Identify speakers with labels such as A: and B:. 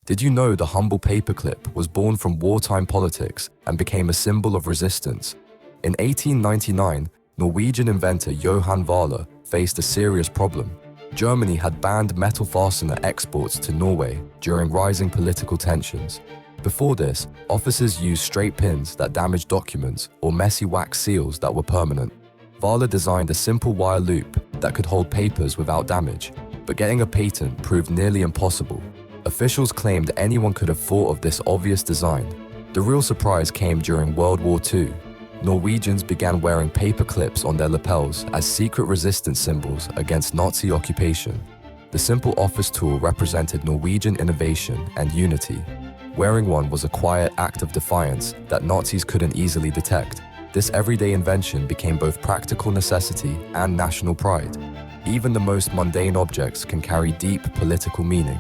A: Did you know the humble paperclip was born from wartime politics and became a symbol of resistance? In 1899, Norwegian inventor Johan Vaaler faced a serious problem. Germany had banned metal fastener exports to Norway during rising political tensions. Before this, officers used straight pins that damaged documents or messy wax seals that were permanent. Vaaler designed a simple wire loop that could hold papers without damage, but getting a patent proved nearly impossible. Officials claimed anyone could have thought of this obvious design. The real surprise came during World War II. Norwegians began wearing paper clips on their lapels as secret resistance symbols against Nazi occupation. The simple office tool represented Norwegian innovation and unity. Wearing one was a quiet act of defiance that Nazis couldn't easily detect. This everyday invention became both practical necessity and national pride. Even the most mundane objects can carry deep political meaning.